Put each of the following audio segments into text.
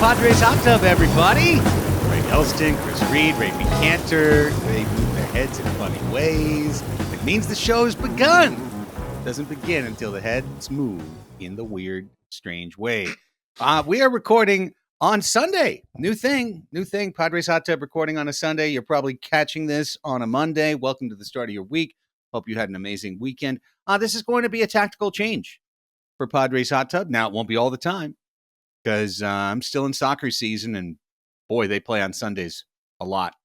Padres Hot Tub, everybody. Right, Elsten, Chris Reed, Raphie Cantor. They move their heads in funny ways. It means the show's begun. It doesn't begin until the heads move in the weird, strange way. We are recording on Sunday. New thing. Padres Hot Tub recording on a Sunday. You're probably catching this on a Monday. Welcome to the start of your week. Hope you had an amazing weekend. This is going to be a tactical change for Padres Hot Tub. Now, it won't be all the time, because I'm still in soccer season, and boy, they play on Sundays a lot.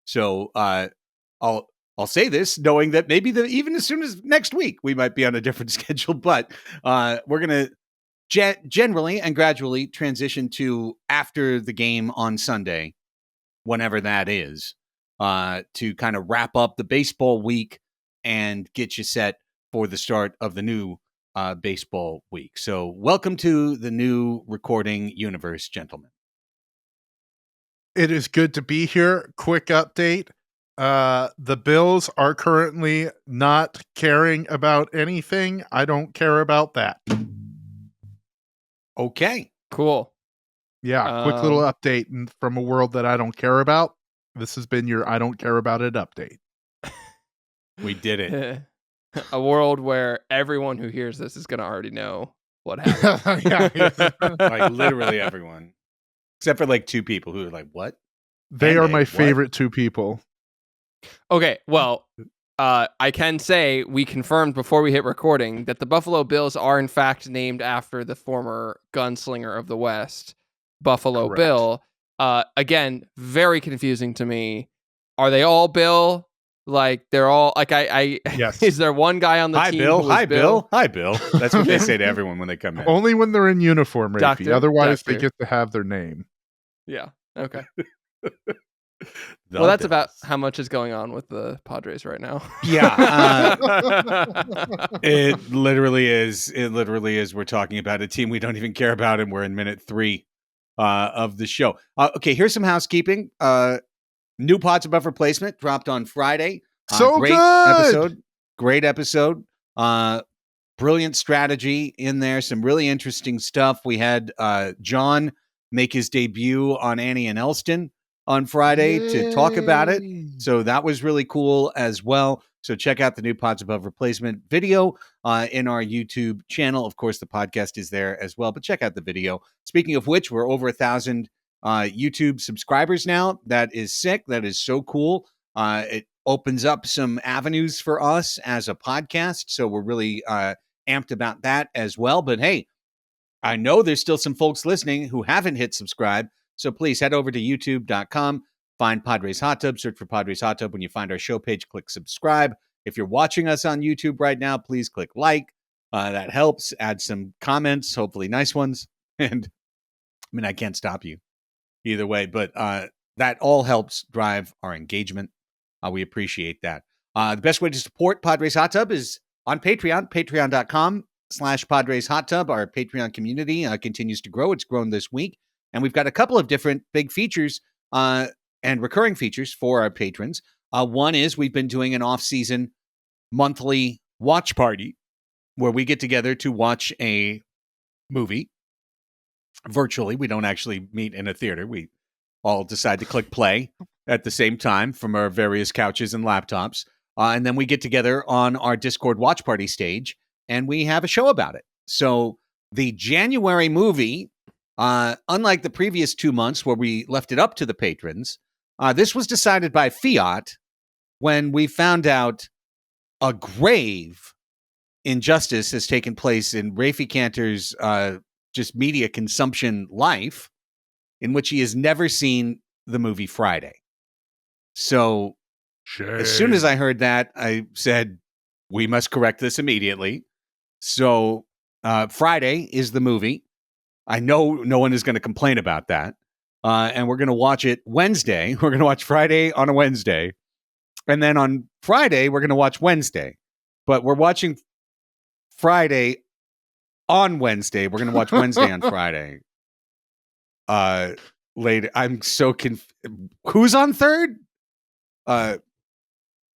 So I'll say this, knowing that maybe even as soon as next week we might be on a different schedule. But we're gonna generally and gradually transition to after the game on Sunday, whenever that is, to kind of wrap up the baseball week and get you set for the start of the new baseball week. So welcome to the new recording universe, gentlemen. It is good to be here. Quick update. The Bills are currently not caring about anything. I don't care about that. Okay. Cool. Yeah, quick little update from a world that I don't care about. This has been your I don't care about it update. We did it. A world where everyone who hears this is going to already know what happened. Yeah. Like literally everyone, except for like two people who are like, "What?" They are my favorite two people. Okay, well, I can say we confirmed before we hit recording that the Buffalo Bills are in fact named after the former gunslinger of the West, Buffalo Correct. Bill. Again, very confusing to me. Are they all Bill? Like they're all like I Yes. Is there one guy on the Hi, team? Bill. Who is Hi, Bill. Hi, Bill. That's what they say to everyone when they come in. Only when they're in uniform, Raphie. Doctor, Otherwise, doctor. they get to have their name. Yeah. Okay. The Well, that's Bills. about how much is going on with the Padres right now. Yeah. It literally is. It literally is. We're talking about a team we don't even care about, and we're in minute 3 of the show. Okay, here's some housekeeping. New Pods Above Replacement dropped on Friday. So great good! episode. Great episode. Brilliant strategy in there. Some really interesting stuff. We had John make his debut on Annie and Elsten on Friday to talk about it. Yay. So that was really cool as well. So check out the New Pods Above Replacement video in our YouTube channel. Of course, the podcast is there as well, but check out the video. Speaking of which, we're over 1,000 YouTube subscribers now. That is sick. That is so cool. It opens up some avenues for us as a podcast. So we're really amped about that as well. But hey, I know there's still some folks listening who haven't hit subscribe. So please head over to youtube.com, find Padres Hot Tub, search for Padres Hot Tub. When you find our show page, click subscribe. If you're watching us on YouTube right now, please click like. That helps. Add some comments, hopefully nice ones. And I mean, I can't stop you either way, but that all helps drive our engagement. We appreciate that. The best way to support Padres Hot Tub is on Patreon, patreon.com/Padres Hot Tub. Our Patreon community continues to grow. It's grown this week. And we've got a couple of different big features and recurring features for our patrons. One is we've been doing an off-season monthly watch party where we get together to watch a movie virtually. We don't actually meet in a theater. We all decide to click play at the same time from our various couches and laptops. And then we get together on our Discord watch party stage and we have a show about it. So the January movie, unlike the previous 2 months where we left it up to the patrons, this was decided by fiat when we found out a grave injustice has taken place in Raphie Cantor's just media consumption life, in which he has never seen the movie Friday. So as soon as I heard that, I said, we must correct this immediately. So Friday is the movie. I know no one is going to complain about that. And we're going to watch it Wednesday. We're going to watch Friday on a Wednesday. And then on Friday, we're going to watch Wednesday. But we're watching Friday on Wednesday. We're going to watch Wednesday on Friday. Later. I'm so confused. Who's on third?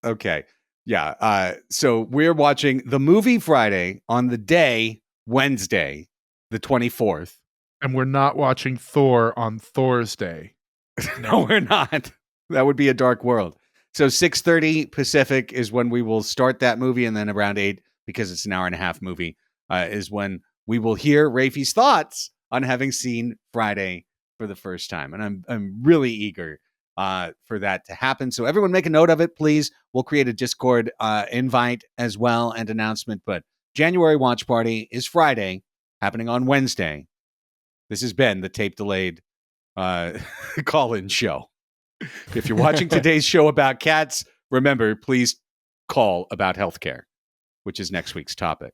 Okay. Yeah. So we're watching the movie Friday on the day Wednesday, the 24th. And we're not watching Thor on Thursday. No, we're not. That would be a dark world. So 6:30 Pacific is when we will start that movie, and then around 8, because it's an hour and a half movie, is when we will hear Raphie's thoughts on having seen Friday for the first time. And I'm really eager for that to happen. So everyone make a note of it, please. We'll create a Discord invite as well and announcement. But January watch party is Friday, happening on Wednesday. This has been the tape delayed call-in show. If you're watching today's show about cats, remember, please call about healthcare, which is next week's topic.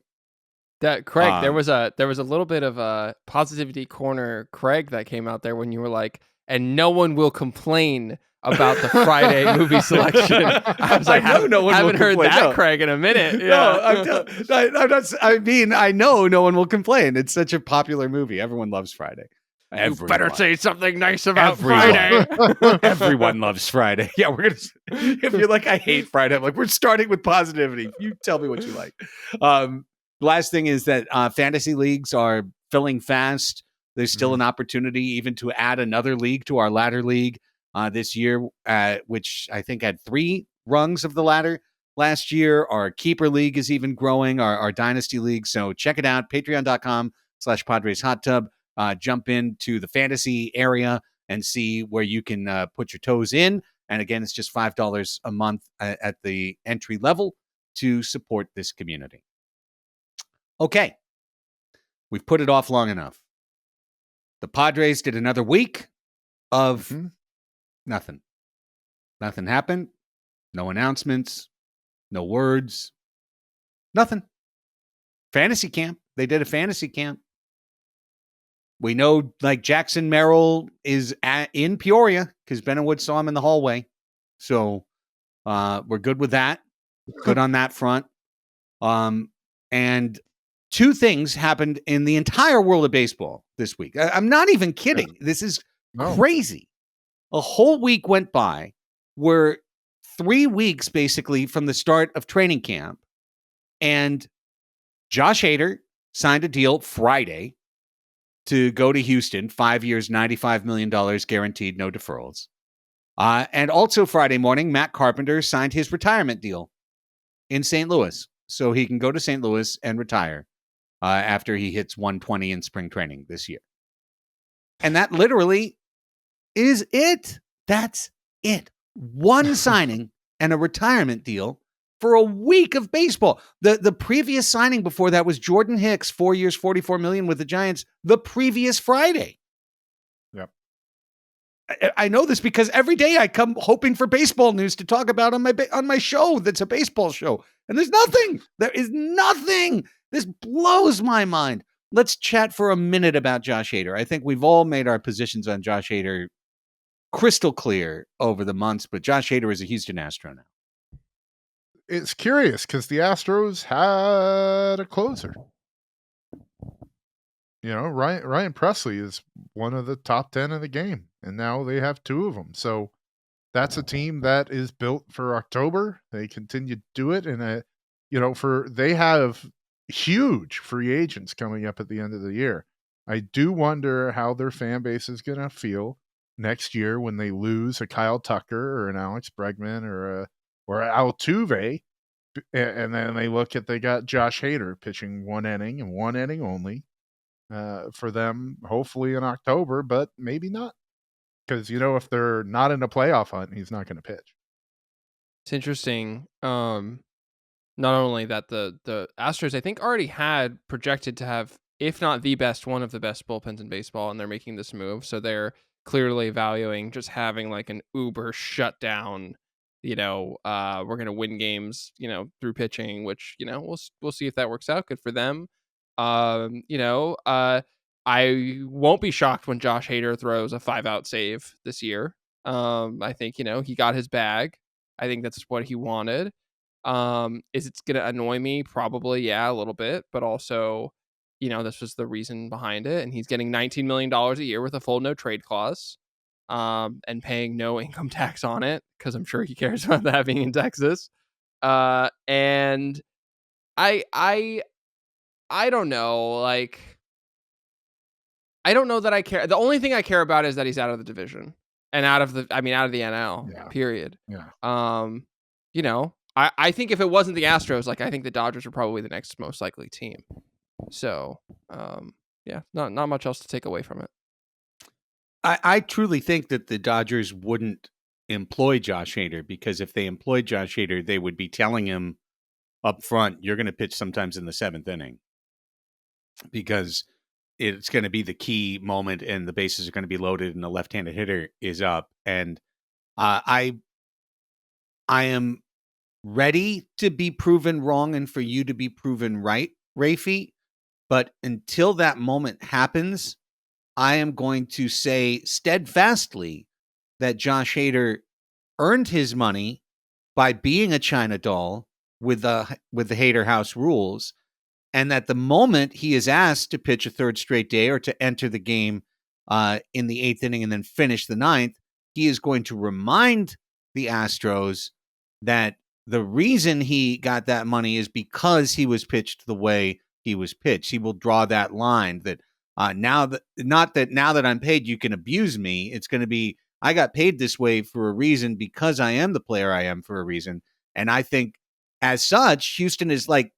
That Craig, there was a little bit of a positivity corner, Craig, that came out there when you were like, and no one will complain about the Friday movie selection. I was like, I haven't heard that, no. Craig, in a minute. Yeah. I'm not. I mean, I know no one will complain. It's such a popular movie. Everyone loves Friday. You better say something nice about Friday. Everyone loves Friday. Yeah, we're gonna. If you're like, I hate Friday, I'm like, we're starting with positivity. You tell me what you like. Last thing is that fantasy leagues are filling fast. There's still an opportunity even to add another league to our ladder league this year, which I think had 3 rungs of the ladder last year. Our keeper league is even growing, our dynasty league. So check it out, patreon.com/Padres Hot Tub. Jump into the fantasy area and see where you can put your toes in. And again, it's just $5 a month at the entry level to support this community. Okay. We've put it off long enough. The Padres did another week of nothing. Nothing happened. No announcements. No words. Nothing. Fantasy camp. They did a fantasy camp. We know, like, Jackson Merrill is in Peoria because Ben and Wood saw him in the hallway. So we're good with that. Good on that front. And 2 things happened in the entire world of baseball this week. I'm not even kidding. This is crazy. A whole week went by where 3 weeks basically from the start of training camp, and Josh Hader signed a deal Friday to go to Houston, 5 years, $95 million guaranteed, no deferrals. And also Friday morning, Matt Carpenter signed his retirement deal in St. Louis, so he can go to St. Louis and retire after he hits 120 in spring training this year. And that literally is it. That's it. One signing and a retirement deal for a week of baseball. The previous signing before that was Jordan Hicks, 4 years, $44 million with the Giants the previous Friday. Yep. I know this because every day I come hoping for baseball news to talk about on my show that's a baseball show. And there's nothing. There is nothing. This blows my mind. Let's chat for a minute about Josh Hader. I think we've all made our positions on Josh Hader crystal clear over the months, but Josh Hader is a Houston Astro now. It's curious because the Astros had a closer. You know, Ryan Presley is one of the top 10 of the game, and now they have 2 of them. So that's a team that is built for October. They continue to do it, and they have huge free agents coming up at the end of the year. I do wonder how their fan base is going to feel next year when they lose a Kyle Tucker or an Alex Bregman or Altuve, and then they got Josh Hader pitching 1 inning and 1 inning only for them, hopefully in October, but maybe not. Because, if they're not in a playoff hunt, he's not going to pitch. It's interesting. Not only that, the Astros, I think, already had projected to have, if not the best, one of the best bullpens in baseball, and they're making this move. So they're clearly valuing just having like an uber shutdown. We're going to win games, through pitching, which, we'll see if that works out. Good for them. I won't be shocked when Josh Hader throws a 5-out save this year. I think, he got his bag. I think that's what he wanted. Is it going to annoy me? Probably, yeah, a little bit. But also, this was the reason behind it. And he's getting $19 million a year with a full no trade clause, and paying no income tax on it, because I'm sure he cares about that being in Texas. And I don't know, like, I don't know that I care. The only thing I care about is that he's out of the division and out of the NL. Yeah. Period. Yeah. You know, I think if it wasn't the Astros, like I think the Dodgers are probably the next most likely team. So, yeah, not much else to take away from it. I truly think that the Dodgers wouldn't employ Josh Hader, because if they employed Josh Hader, they would be telling him up front, you're going to pitch sometimes in the 7th inning, because it's going to be the key moment and the bases are going to be loaded and the left-handed hitter is up. And I am ready to be proven wrong and for you to be proven right, Raphie. But until that moment happens, I am going to say steadfastly that Josh Hader earned his money by being a China doll with the Hader House rules, and that the moment he is asked to pitch a third straight day or to enter the game in the 8th inning and then finish the 9th, he is going to remind the Astros that the reason he got that money is because he was pitched the way he was pitched. He will draw that line that now that I'm paid, you can abuse me. It's going to be, I got paid this way for a reason because I am the player I am for a reason. And I think as such, Houston is like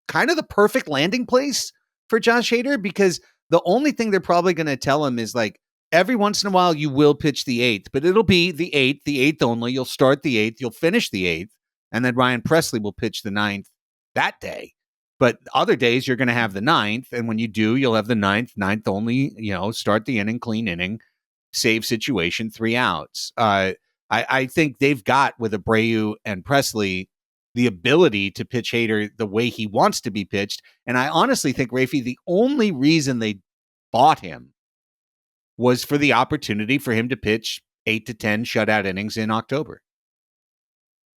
kind of the perfect landing place for Josh Hader, because the only thing they're probably going to tell him is like, every once in a while you will pitch the 8th, but it'll be the 8th only. You'll start the 8th, you'll finish the 8th, and then Ryan Presley will pitch the 9th that day. But other days you're going to have the 9th, and when you do, you'll have the 9th only, start the inning, clean inning, save situation, 3 outs. I think they've got, with Abreu and Presley, the ability to pitch Hader the way he wants to be pitched. And I honestly think, Raphie, the only reason they bought him was for the opportunity for him to pitch 8 to 10 shutout innings in October.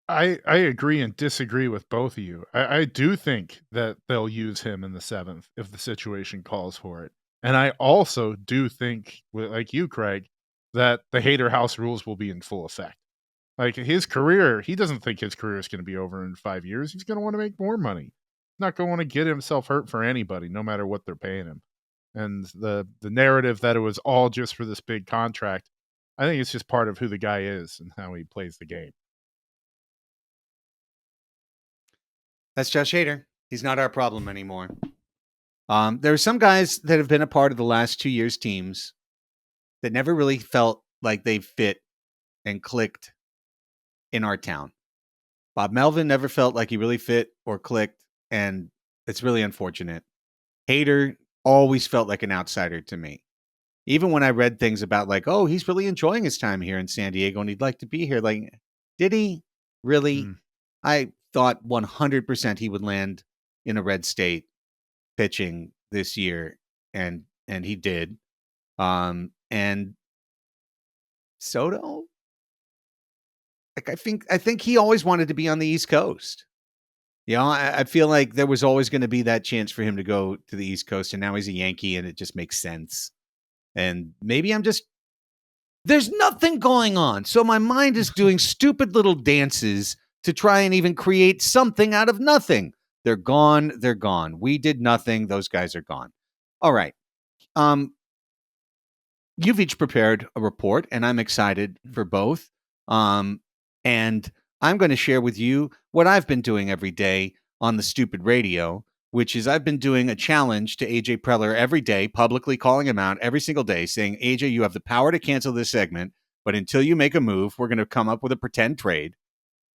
I agree and disagree with both of you. I do think that they'll use him in the 7th if the situation calls for it. And I also do think, like you, Craig, that the Hader House rules will be in full effect. Like his career, he doesn't think his career is going to be over in 5 years. He's going to want to make more money. He's not going to want to get himself hurt for anybody, no matter what they're paying him. And the narrative that it was all just for this big contract, I think it's just part of who the guy is and how he plays the game. That's Josh Hader. He's not our problem anymore. There are some guys that have been a part of the last 2 years' teams that never really felt like they fit and clicked in our town. Bob Melvin never felt like he really fit or clicked, and it's really unfortunate. Hader always felt like an outsider to me. Even when I read things about like, oh, he's really enjoying his time here in San Diego and he'd like to be here. Like, did he really? I thought 100% he would land in a red state pitching this year, and he did. And Soto, like I think he always wanted to be on the East Coast. I feel like there was always going to be that chance for him to go to the East Coast, and now he's a Yankee, and it just makes sense. And maybe there's nothing going on, so my mind is doing stupid little dances to try and even create something out of nothing. They're gone. They're gone. We did nothing. Those guys are gone. All right. You've each prepared a report, and I'm excited for both. And I'm going to share with you what I've been doing every day on the stupid radio, which is I've been doing a challenge to AJ Preller every day, publicly calling him out every single day, saying, AJ, you have the power to cancel this segment, but until you make a move, we're going to come up with a pretend trade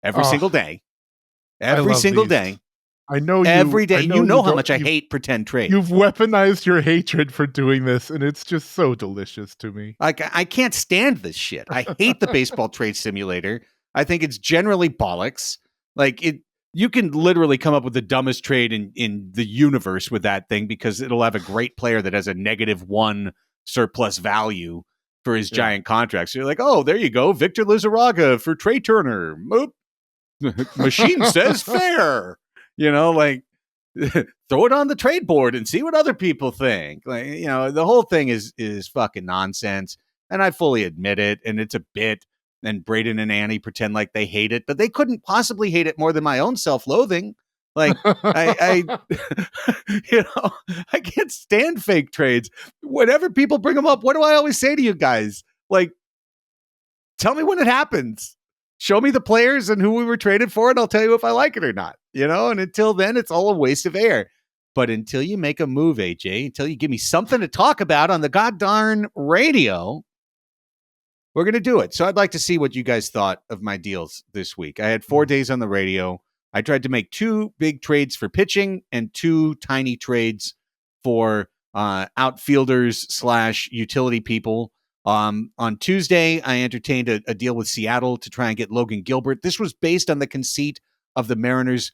every single day. Every single day. I know you. Every day. You know how much I hate pretend trade. You've weaponized your hatred for doing this, and it's just so delicious to me. Like, I can't stand this shit. I hate the baseball trade simulator. I think it's generally bollocks. Like, you can literally come up with the dumbest trade in the universe with that thing, because it'll have a great player that has a -1 surplus value for his giant contract. So you're like, oh, there you go. Victor Lizarraga for Trey Turner. Oop. Machine says fair. Like, throw it on the trade board and see what other people think. Like, the whole thing is fucking nonsense. And I fully admit it. And it's a bit. And Braden and Annie pretend like they hate it, but they couldn't possibly hate it more than my own self-loathing. Like I you know, I can't stand fake trades. Whenever people bring them up, what do I always say to you guys? Like, tell me when it happens. Show me the players and who we were traded for, and I'll tell you if I like it or not. And until then, it's all a waste of air. But until you make a move, AJ, until you give me something to talk about on the goddarn radio, we're going to do it. So I'd like to see what you guys thought of my deals this week. I had 4 days on the radio. I tried to make 2 big trades for pitching and 2 tiny trades for outfielders / utility people. On Tuesday, I entertained a deal with Seattle to try and get Logan Gilbert. This was based on the conceit of the Mariners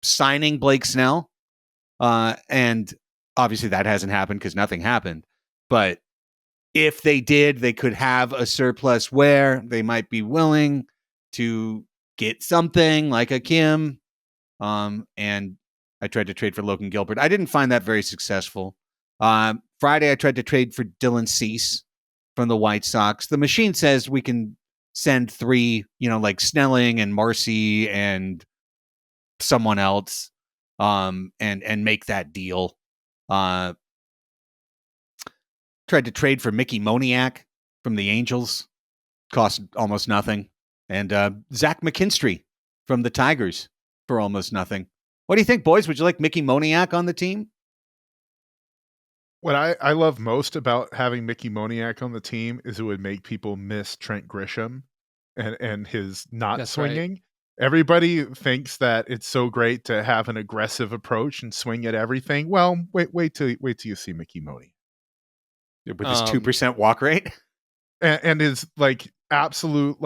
signing Blake Snell. And obviously that hasn't happened because nothing happened. But if they did, they could have a surplus where they might be willing to get something like a Kim. And I tried to trade for Logan Gilbert. I didn't find that very successful. Friday, I tried to trade for Dylan Cease from the White Sox. The machine says we can send 3, like Snelling and Marcy and someone else, and make that deal. Tried to trade for Mickey Moniak from the Angels. Cost almost nothing. And Zach McKinstry from the Tigers for almost nothing. What do you think, boys? Would you like Mickey Moniak on the team? What I love most about having Mickey Moniak on the team is it would make people miss Trent Grisham and his not That's swinging. right. Everybody thinks that it's so great to have an aggressive approach and swing at everything. Well, wait till you see Mickey Moniak With his 2% walk rate? and his absolute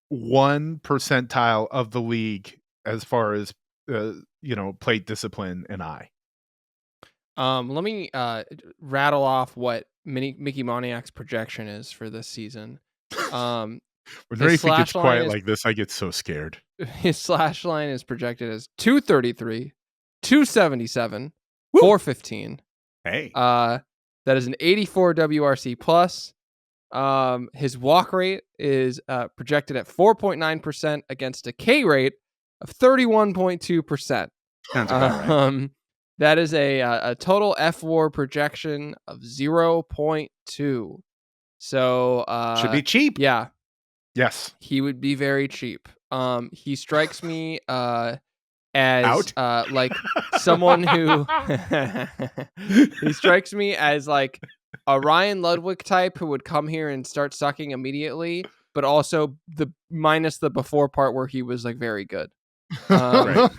1 percentile of the league as far as plate discipline and eye. Let me rattle off what Mickey Moniak's projection is for this season. When Raphie gets quiet like this, I get so scared. His slash line is projected as 233, 277, 415. Hey. That is an 84 WRC plus. His walk rate is projected at 4.9% against a K rate of 31.2%. Sounds about right. That is a total FWAR projection of 0.2. So should be cheap. Yeah. Yes. He would be very cheap. He strikes me as someone who he strikes me as like a Ryan Ludwig type who would come here and start sucking immediately, but also minus the before part where he was very good. He had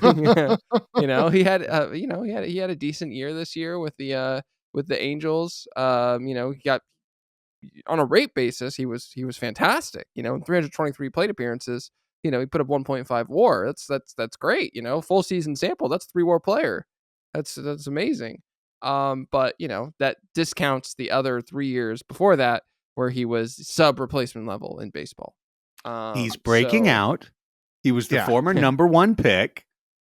a decent year this year with the Angels. He got on a rate basis, he was fantastic. In 323 plate appearances, he put up 1.5 WAR. That's great. Full season sample. That's 3 WAR player. That's amazing. But that discounts the other 3 years before that where he was sub replacement level in baseball. He's breaking out. He was the former number 1 pick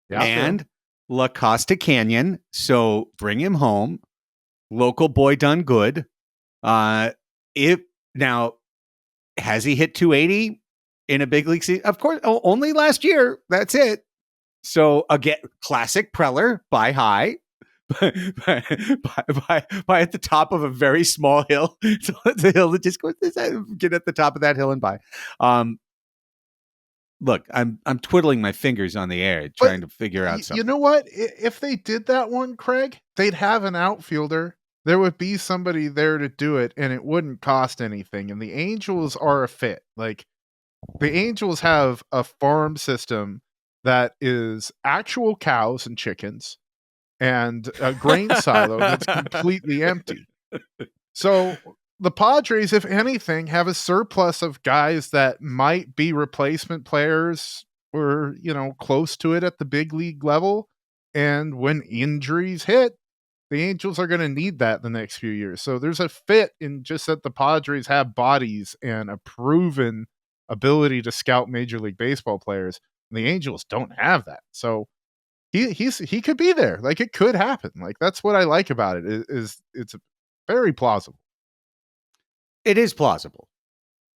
and La Costa Canyon. So bring him home. Local boy done good. Now, has he hit 280 in a big league season? Of course, only last year. That's it. So again, classic Preller, buy high, by at the top of a very small hill. So the hill that just goes, get at the top of that hill and buy. Look, I'm twiddling my fingers on the air trying to figure out something. You know what? If they did that one, Craig, they'd have an outfielder. There would be somebody there to do it, and it wouldn't cost anything. And the Angels are a fit. The Angels have a farm system that is actual cows and chickens and a grain silo that's completely empty. So the Padres, if anything, have a surplus of guys that might be replacement players or, close to it at the big league level. And when injuries hit, the Angels are going to need that the next few years. So there's a fit in just that the Padres have bodies and a proven ability to scout Major League Baseball players. And the Angels don't have that. So he could be there. It could happen. That's what I like about it is it's very plausible. It is plausible.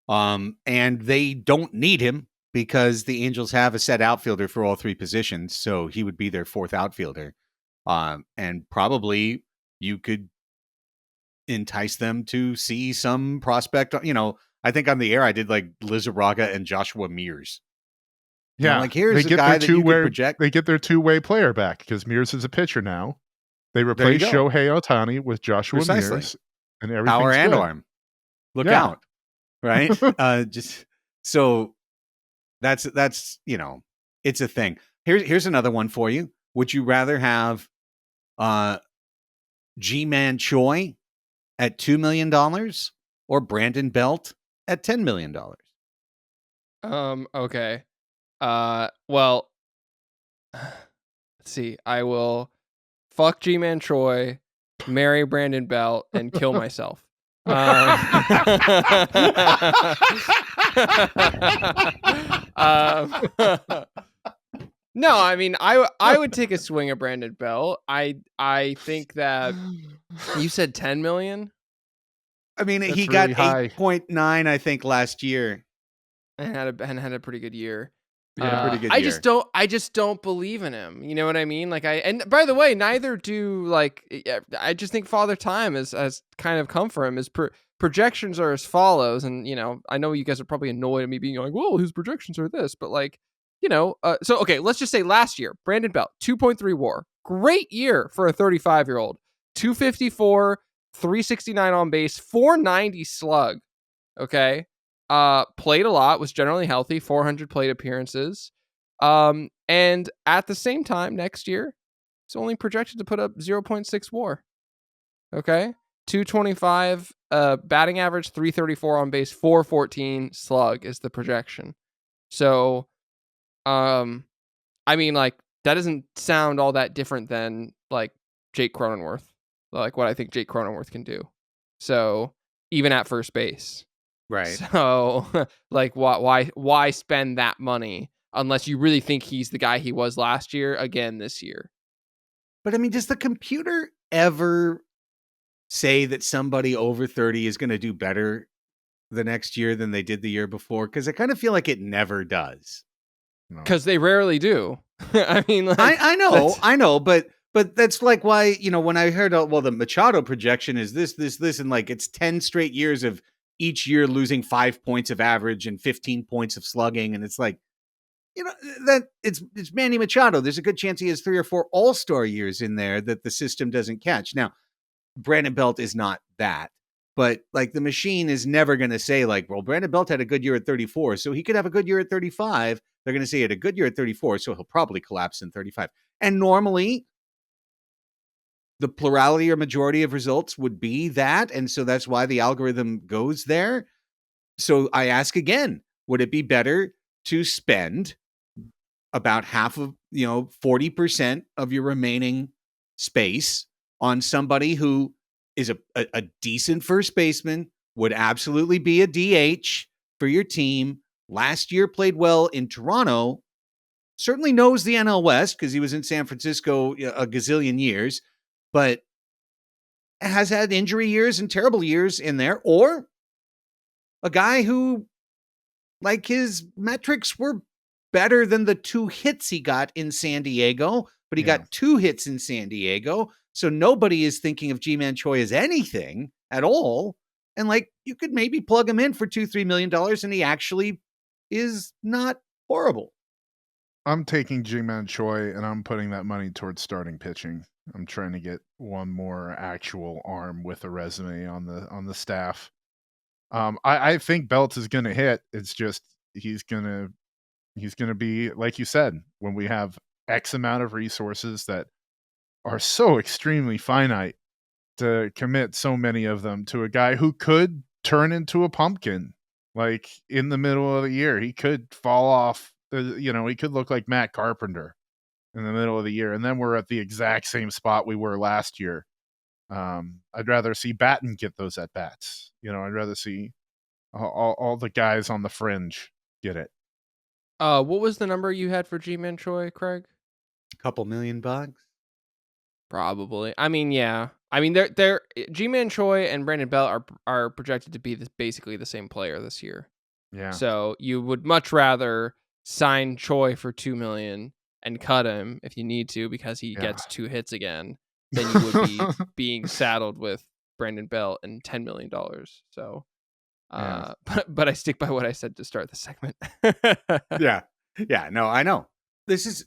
And they don't need him because the Angels have a set outfielder for all three positions, so he would be their fourth outfielder. And probably you could entice them to see some prospect. I think on the air I did like Lizarraga and Joshua Mears. Yeah, like here's a guy that you could project. They get their two-way player back because Mears is a pitcher now. They replace Shohei Ohtani with Joshua Mears, and everything's power and good. arm. Look out, right? Just so that's it's a thing. Here's another one for you. Would you rather have G-Man Choi at $2 million or Brandon Belt at $10 million? Okay. Well, let's see. I will fuck G-Man Choi, marry Brandon Belt, and kill myself. No, I mean, I would take a swing at Brandon Belt. I think that you said 10 million. I mean, That's he got really high. 8.9, I think, last year, and had a pretty good year. pretty good I year. just don't believe in him. You know what I mean? Like and by the way, neither do I just think Father Time has kind of come for him. His projections are as follows, and I know you guys are probably annoyed at me being like, "Well, his projections are this," but so okay, let's just say last year, Brandon Belt, 2.3 WAR, great year for a 35-year-old, 254, 369 on base, 490 slug. Okay. Played a lot, was generally healthy, 400 plate appearances. And at the same time, next year, it's only projected to put up 0.6 WAR. Okay. 225, batting average, 334 on base, 414 slug is the projection. So, I mean, like, that doesn't sound all that different than like Jake Cronenworth, like what I think Jake Cronenworth can do. So, even at first base. Right. So, like, why spend that money unless you really think he's the guy he was last year again this year? But I mean, does the computer ever say that somebody over 30 is going to do better the next year than they did the year before? Because I kind of feel like it never does. Because they rarely do. I mean, like, I know, but that's like why, when I heard, the Machado projection is this, and like it's 10 straight years of each year losing 5 points of average and 15 points of slugging. And it's like, that it's Manny Machado. There's a good chance he has 3 or 4 all-star years in there that the system doesn't catch. Now, Brandon Belt is not that, but like the machine is never going to say like, well, Brandon Belt had a good year at 34, so he could have a good year at 35. They're going to say he had a good year at 34, so he'll probably collapse in 35. And normally the plurality or majority of results would be that. And so that's why the algorithm goes there. So I ask again, would it be better to spend about half of, 40% of your remaining space on somebody who is a decent first baseman, would absolutely be a DH for your team, last year played well in Toronto, certainly knows the NL West because he was in San Francisco a gazillion years, but has had injury years and terrible years in there, or a guy who, like, his metrics were better than the 2 hits he got in San Diego, but he got 2 hits in San Diego. So nobody is thinking of G-Man Choi as anything at all. And like, you could maybe plug him in for $2-3 million and he actually is not horrible. I'm taking G-Man Choi and I'm putting that money towards starting pitching. I'm trying to get one more actual arm with a resume on the staff. I think Belt is going to hit. It's just he's going to be, like you said, when we have X amount of resources that are so extremely finite, to commit so many of them to a guy who could turn into a pumpkin, like in the middle of the year. He could fall off, he could look like Matt Carpenter in the middle of the year. And then we're at the exact same spot we were last year. I'd rather see Batten get those at bats. I'd rather see all the guys on the fringe get it. What was the number you had for G-Man Choi, Craig? A couple $1 million. Probably. I mean, yeah. I mean, they're G-Man Choi and Brandon Belt are projected to be basically the same player this year. Yeah. So you would much rather sign Choi for $2 million and cut him if you need to because he Yeah. gets 2 hits again, then you would be being saddled with Brandon Belt and $10 million. So, but I stick by what I said to start the segment. Yeah. No, I know. This is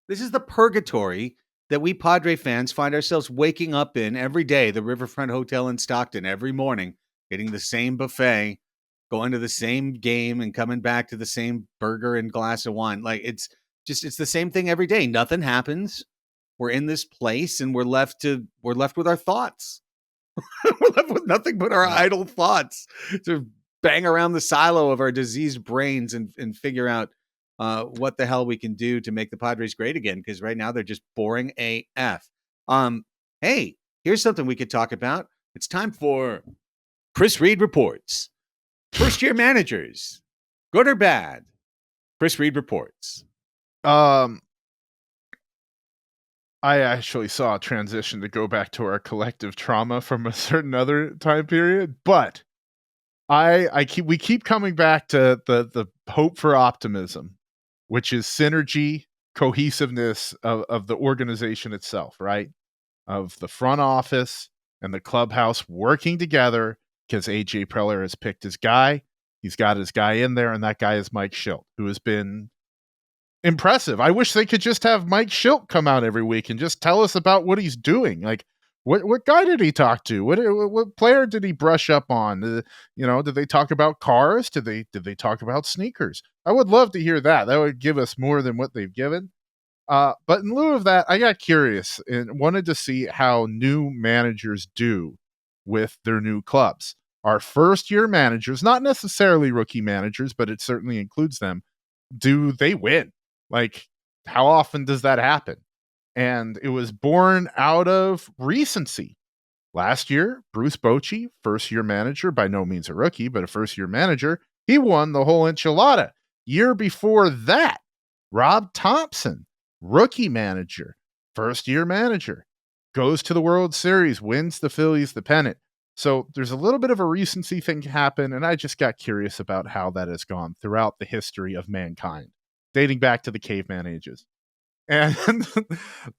the purgatory that we Padre fans find ourselves waking up in every day. The Riverfront Hotel in Stockton every morning, getting the same buffet, going to the same game, and coming back to the same burger and glass of wine. Like it's the same thing every day. Nothing happens. We're in this place, and we're left with our thoughts. We're left with nothing but our idle thoughts to bang around the silo of our diseased brains and figure out what the hell we can do to make the Padres great again. Because right now they're just boring AF. Hey, here's something we could talk about. It's time for Chris Reed Reports. First year managers, good or bad? Chris Reed Reports. I actually saw a transition to go back to our collective trauma from a certain other time period, but we keep coming back to the hope for optimism, which is synergy, cohesiveness of the organization itself, right? Of the front office and the clubhouse working together because AJ Preller has picked his guy. He's got his guy in there, and that guy is Mike Schilt, who has been impressive. I wish they could just have Mike Schilt come out every week and just tell us about what he's doing. Like, what guy did he talk to? What player did he brush up on? Did they talk about cars? Did they talk about sneakers? I would love to hear that. That would give us more than what they've given. But in lieu of that, I got curious and wanted to see how new managers do with their new clubs. Our first year managers, not necessarily rookie managers, but it certainly includes them. Do they win? Like, how often does that happen? And it was born out of recency. Last year, Bruce Bochy, first-year manager, by no means a rookie, but a first-year manager, he won the whole enchilada. Year before that, Rob Thompson, rookie manager, first-year manager, goes to the World Series, wins the Phillies the pennant. So there's a little bit of a recency thing happen, and I just got curious about how that has gone throughout the history of mankind, dating back to the caveman ages. And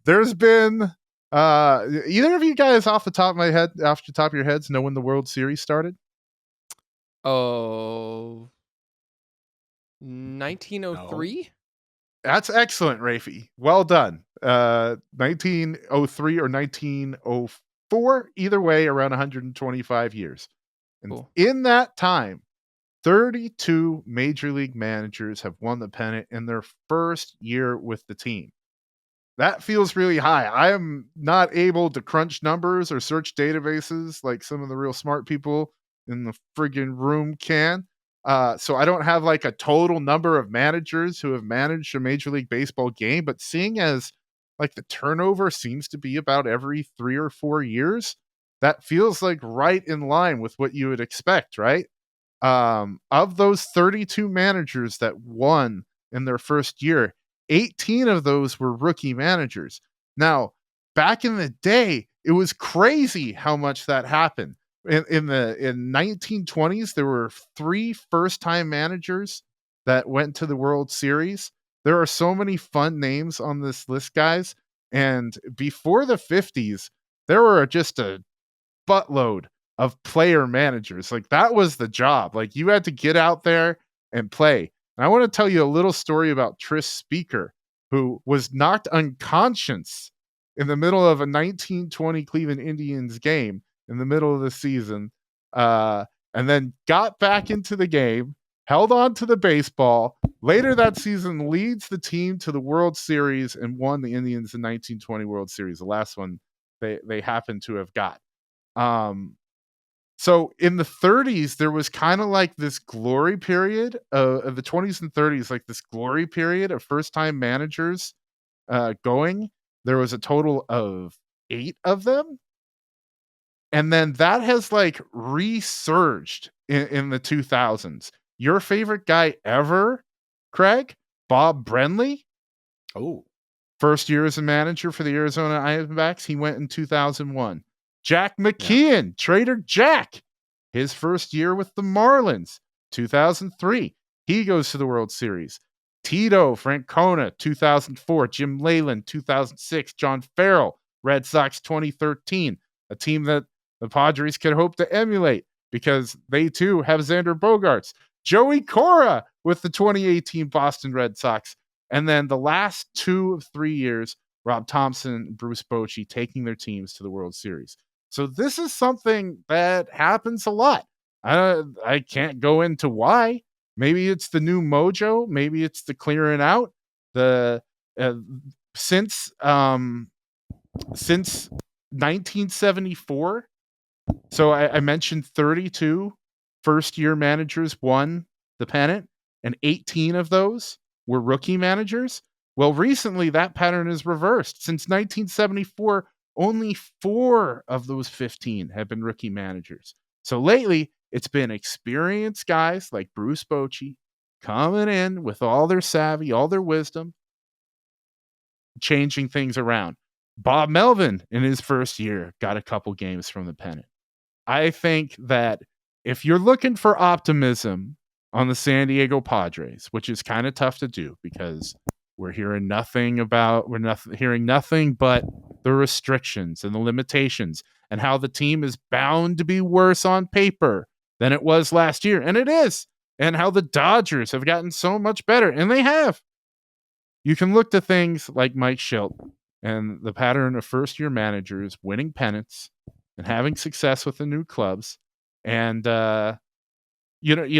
there's been either of you guys off the top of your heads know when the World Series started? 1903? That's excellent, Raphie. Well done. 1903 or 1904, either way, around 125 years. And Cool. in that time, 32 major league managers have won the pennant in their first year with the team. That feels really high. I am not able to crunch numbers or search databases like some of the real smart people in the friggin' room can. So I don't have like a total number of managers who have managed a Major League Baseball game, but seeing as like the turnover seems to be about every 3 or 4 years, that feels like right in line with what you would expect, right? Of those 32 managers that won in their first year, 18 of those were rookie managers. Now, back in the day, it was crazy how much that happened. In 1920s, there were 3 first-time managers that went to the World Series. There are so many fun names on this list, guys. And before the 50s, there were just a buttload of player managers. Like, that was the job. Like, you had to get out there and play. And I want to tell you a little story about Tris Speaker, who was knocked unconscious in the middle of a 1920 Cleveland Indians game in the middle of the season, and then got back into the game, held on to the baseball. Later that season, leads the team to the World Series and won the Indians the 1920 World Series, the last one they happened to have got. So in the 30s, there was kind of like this glory period of the 20s and 30s, like this glory period of first-time managers going. There was a total of 8 of them. And then that has like resurged in the 2000s. Your favorite guy ever, Craig? Bob Brenly? Oh. First year as a manager for the Arizona Diamondbacks. He went in 2001. Jack McKeon, Trader Jack. His first year with the Marlins, 2003. He goes to the World Series. Tito, Francona, 2004. Jim Leyland, 2006. John Farrell, Red Sox, 2013. A team that the Padres could hope to emulate because they too have Xander Bogaerts. Joey Cora with the 2018 Boston Red Sox. And then the last 2 of 3 years, Rob Thompson and Bruce Bochy taking their teams to the World Series. So this is something that happens a lot. I can't go into why. Maybe it's the new mojo. Maybe it's the clearing out. The since 1974. So I mentioned 32 first-year managers won the pennant, and 18 of those were rookie managers. Well, recently that pattern is reversed. Since 1974, only 4 of those 15 have been rookie managers. So lately, it's been experienced guys like Bruce Bochy coming in with all their savvy, all their wisdom, changing things around. Bob Melvin, in his first year, got a couple games from the pennant. I think that if you're looking for optimism on the San Diego Padres, which is kind of tough to do because we're hearing nothing but the restrictions and the limitations and how the team is bound to be worse on paper than it was last year. And it is. And how the Dodgers have gotten so much better. And they have. You can look to things like Mike Shildt and the pattern of first-year managers winning pennants and having success with the new clubs. And, I don't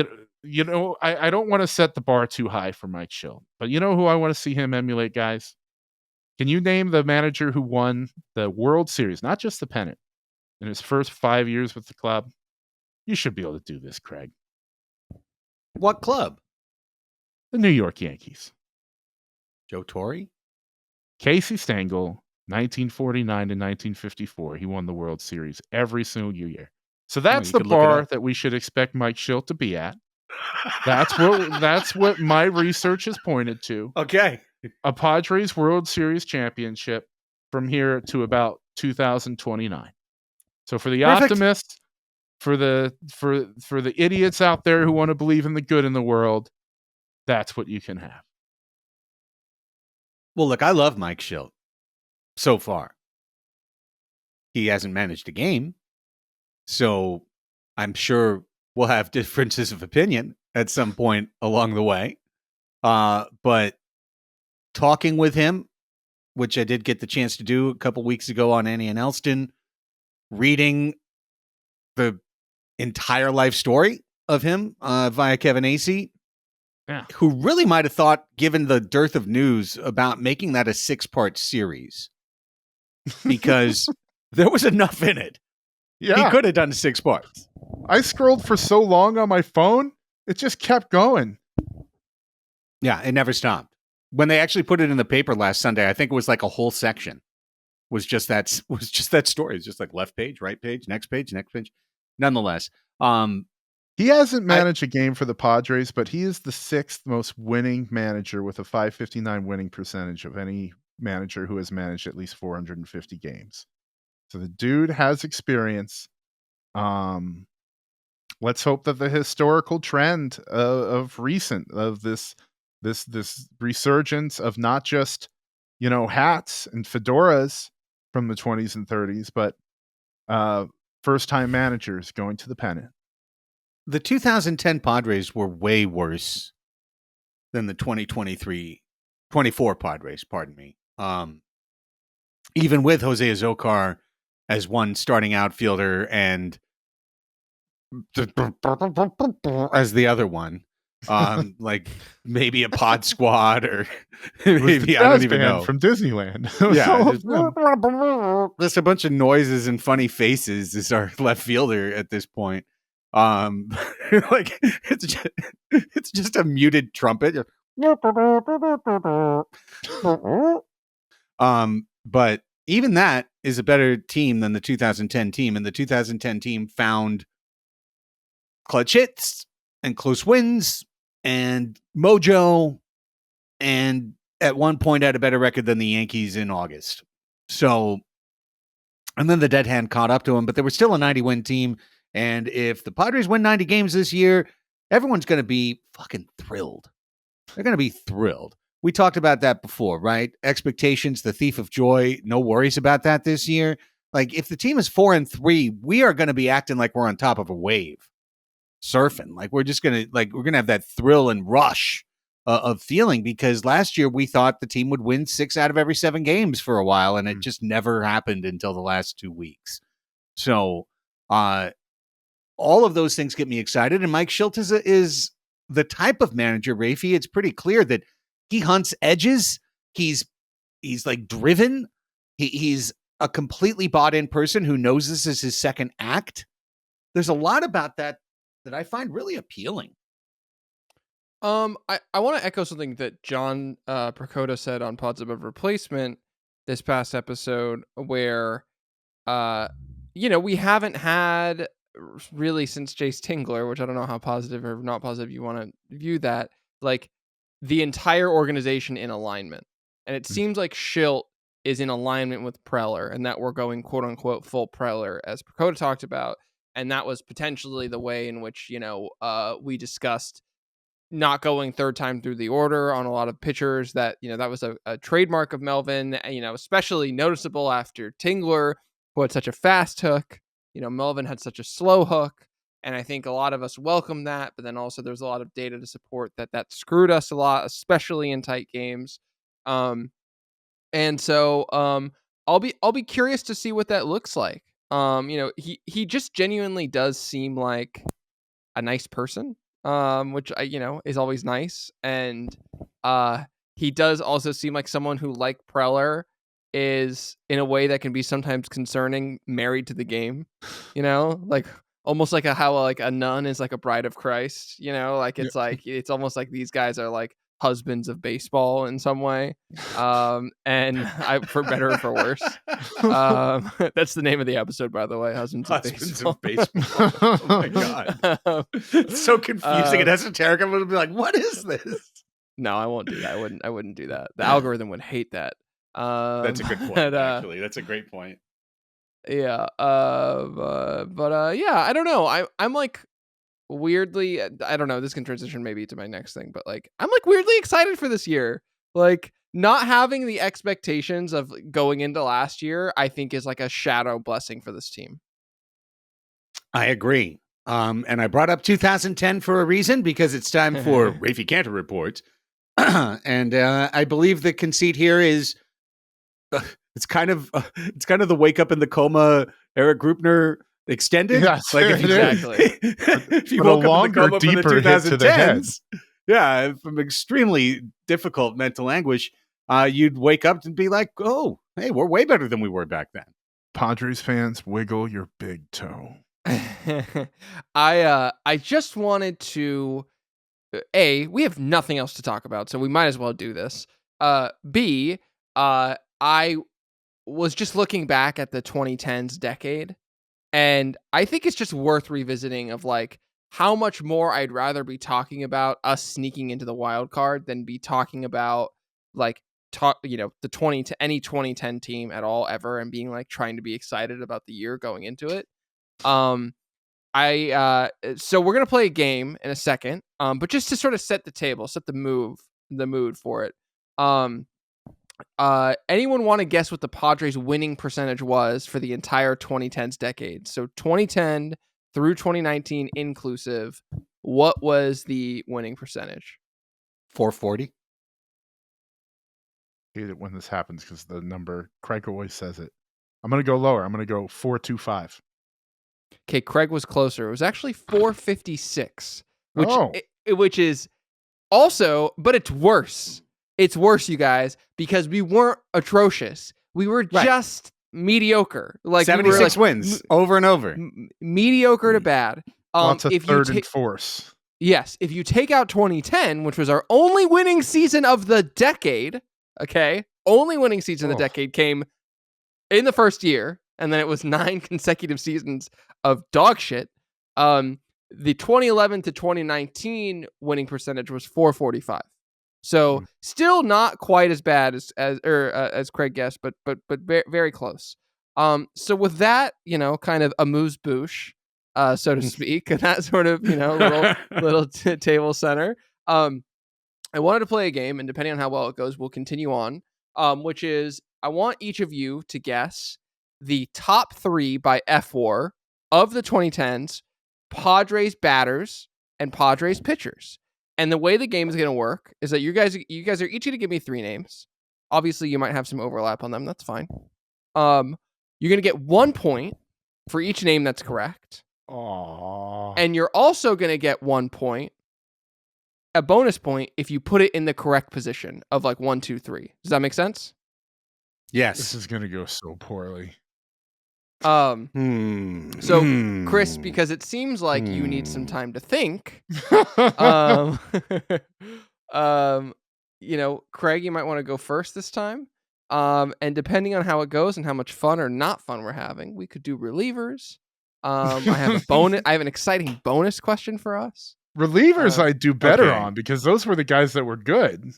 want to set the bar too high for Mike Shildt, but you know who I want to see him emulate, guys? Can you name the manager who won the World Series, not just the pennant, in his first 5 years with the club? You should be able to do this, Craig. What club? The New York Yankees. Joe Torre? Casey Stengel, 1949 to 1954. He won the World Series every single year. So that's the bar that we should expect Mike Shildt to be at. That's what my research has pointed to. Okay. A Padres World Series championship from here to about 2029. So for the optimists, for the idiots out there who want to believe in the good in the world, that's what you can have. Well, look, I love Mike Shildt so far. He hasn't managed a game, so I'm sure we'll have differences of opinion at some point along the way. But talking with him, which I did get the chance to do a couple weeks ago on Annie and Elsten, reading the entire life story of him via Kevin Acee, who really might have thought, given the dearth of news, about making that a 6-part series because there was enough in it. Yeah. He could have done 6 parts. I scrolled for so long on my phone, it just kept going. Yeah, it never stopped. When they actually put it in the paper last Sunday, I think it was like a whole section. Was just that story. It's just like left page, right page, next page, next page. Nonetheless, he hasn't managed a game for the Padres, but he is the 6th most winning manager with a .559 winning percentage of any manager who has managed at least 450 games. So the dude has experience. Let's hope that the historical trend of this resurgence of not just, hats and fedoras from the 20s and 30s, but first-time managers going to the pennant. The 2010 Padres were way worse than the 24 Padres, pardon me. Even with Jose Azocar as one starting outfielder and as the other one, like maybe a pod squad or maybe I don't even know, from Disneyland. Yeah, just a bunch of noises and funny faces is our left fielder at this point. Like it's just a muted trumpet. But even that is a better team than the 2010 team, and the 2010 team found clutch hits and close wins and mojo, and at one point had a better record than the Yankees in August. So, and then the dead hand caught up to them, but they were still a 90-win team. And if the Padres win 90 games this year, everyone's going to be fucking thrilled. they're going to be thrilled. We talked about that before, right? Expectations, the thief of joy. No worries about that this year. Like, if the team is 4-3, we are going to be acting like we're on top of a wave, surfing. Like, we're going to have that thrill and rush of feeling, because last year we thought the team would win 6 out of every 7 games for a while, and it just never happened until the last 2 weeks. So, all of those things get me excited. And Mike Shildt is the type of manager, Raphie. It's pretty clear that he hunts edges. He's like driven. He's a completely bought in person who knows this is his second act. There's a lot about that I find really appealing. I want to echo something that John Prakoda said on Pods Above Replacement this past episode, where we haven't had really since Jace Tingler, which I don't know how positive or not positive you want to view that, like the entire organization in alignment. And it seems like Shildt is in alignment with Preller, and that we're going quote unquote full Preller, as Prakoda talked about. And that was potentially the way in which, we discussed not going third time through the order on a lot of pitchers, that, that was a trademark of Melvin, especially noticeable after Tingler, who had such a fast hook. Melvin had such a slow hook. And I think a lot of us welcome that, but then also there's a lot of data to support that screwed us a lot, especially in tight games. And so I'll be curious to see what that looks like. He just genuinely does seem like a nice person, which is always nice. And he does also seem like someone who, like Preller, is in a way that can be sometimes concerning, married to the game, like almost like how a nun is like a bride of Christ, it's like, it's almost like these guys are like husbands of baseball in some way. And for better or for worse. That's the name of the episode, by the way, Husbands of Baseball. Oh my God. It's so confusing and esoteric. I'm going to be like, what is this? No, I won't do that. I wouldn't do that. The algorithm would hate that. That's a good point, actually. That's a great point. Yeah. Yeah, I don't know. I'm like weirdly, I don't know, this can transition maybe to my next thing, but like, I'm like weirdly excited for this year. Like, not having the expectations of going into last year, I think is like a shadow blessing for this team. I agree. And I brought up 2010 for a reason, because it's time for Raphie Cantor Report. And I believe the conceit here is it's kind of the wake up in the coma Eric Grupner extended. Yes, like exactly. If you woke up in the coma from the 2010s, yeah, from extremely difficult mental anguish, you'd wake up and be like, "Oh, hey, we're way better than we were back then." Padres fans, wiggle your big toe. I just wanted to. A, we have nothing else to talk about, so we might as well do this. B, I was just looking back at the 2010s decade, and I think it's just worth revisiting of like how much more I'd rather be talking about us sneaking into the wild card than be talking about like any 2010 team at all ever, and being like trying to be excited about the year going into it. So we're gonna play a game in a second, but just to sort of set the table, set the mood for it. Anyone want to guess what the Padres winning percentage was for the entire 2010s decade? So 2010 through 2019 inclusive, what was the winning percentage? 440. I hate it when this happens because the number, Craig always says it. I'm gonna go lower. I'm gonna go 425. Okay, Craig was closer. It was actually 456, which is also, but it's worse. It's worse, you guys, because we weren't atrocious. We were just mediocre. Like 76 wins over and over. Mediocre to bad. Lots of third and fourth. Yes, if you take out 2010, which was our only winning season of the decade, okay? Only winning season of the decade came in the first year, and then it was 9 consecutive seasons of dog shit. The 2011 to 2019 winning percentage was 445. So still not quite as bad as Craig guessed, but very, very close. So with that, kind of amuse-bouche, so to speak, that sort of little table center. I wanted to play a game, and depending on how well it goes, we'll continue on. Which is, I want each of you to guess the top 3 by FWAR of the 2010s Padres batters and Padres pitchers. And the way the game is going to work is that you guys are each going to give me 3 names. Obviously, you might have some overlap on them. That's fine. You're going to get 1 point for each name that's correct. Aww. And you're also going to get 1 point, a bonus point, if you put it in the correct position of like 1, 2, 3. Does that make sense? Yes. This is going to go so poorly. So Chris, because it seems like you need some time to think, Craig, you might want to go first this time. And depending on how it goes and how much fun or not fun we're having, we could do relievers. I have an exciting bonus question for us. Relievers I do better on because those were the guys that were good.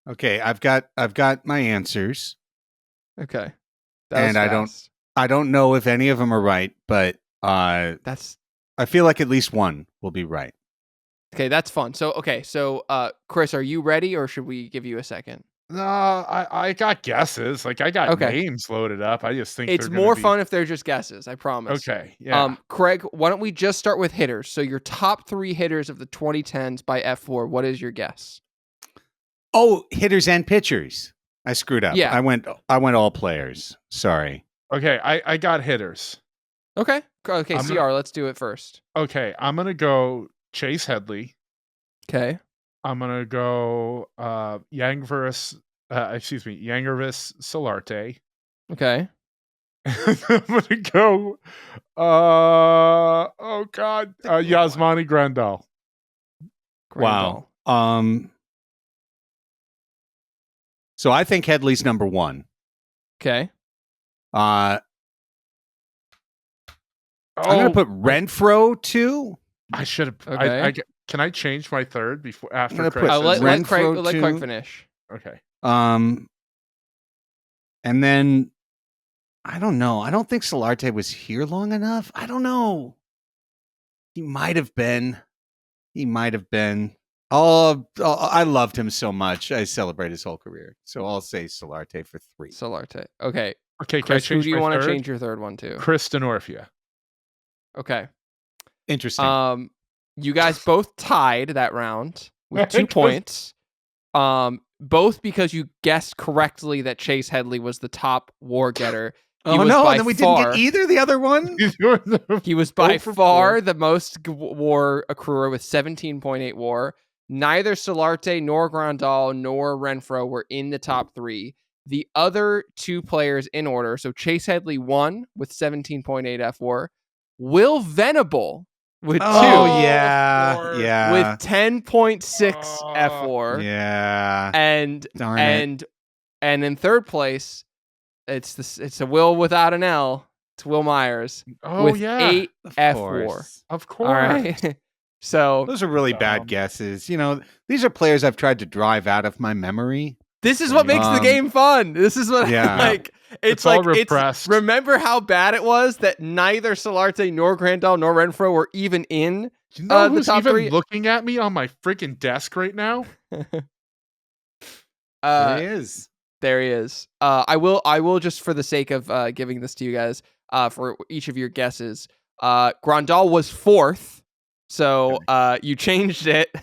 Okay, I've got my answers. Okay. And I don't know if any of them are right, but I feel like at least one will be right. Okay, that's fun. So Chris, are you ready or should we give you a second? No, I got guesses. Like I got names loaded up. I just think it's more fun if they're just guesses. I promise. Okay. Yeah. Craig, why don't we just start with hitters? So your top 3 hitters of the 2010s by FWAR. What is your guess? Oh, hitters and pitchers. I screwed up. Yeah. I went all players. Sorry. Okay. I got hitters. Okay. CR. Let's do it first. Okay. I'm gonna go Chase Headley. Okay. I'm gonna go Yangervis Solarte. Okay. I'm gonna go Yasmani Grandal. Wow. So I think Headley's number 1. Okay. I'm gonna put Renfroe 2. I should have. Okay. Can I change my third after Craig? Let Craig finish. Okay. And then I don't know. I don't think Solarte was here long enough. I don't know. He might have been. Oh, I loved him so much. I celebrate his whole career. So I'll say Solarte for 3. Solarte. Okay. Okay. Chris, who do you want to change your third one to? Chris Denorfia. Okay. Interesting. You guys both tied that round with 2 points. Both because you guessed correctly that Chase Headley was the top WAR getter. And then we didn't get either the other one? He was by far the most WAR accruer with 17.8 WAR. Neither Solarte nor Grandal nor Renfroe were in the top 3. The other 2 players in order, so Chase Headley 1 with 17.8 FWAR. Will Venable with 2. Oh, yeah. With 10.6 FWAR. Yeah. And darn it. And in third place, it's a Will without an L. It's Will Myers. With 8 F4. Of course. All right. So those are really bad guesses. These are players I've tried to drive out of my memory. This is what makes the game fun. This is what it's like. All repressed. Remember how bad it was that neither Solarte nor Grandal nor Renfroe were even in who's the top even 3? Looking at me on my freaking desk right now? There he is. There he is. I will just for the sake of giving this to you guys for each of your guesses. Grandal was 4th, so you changed it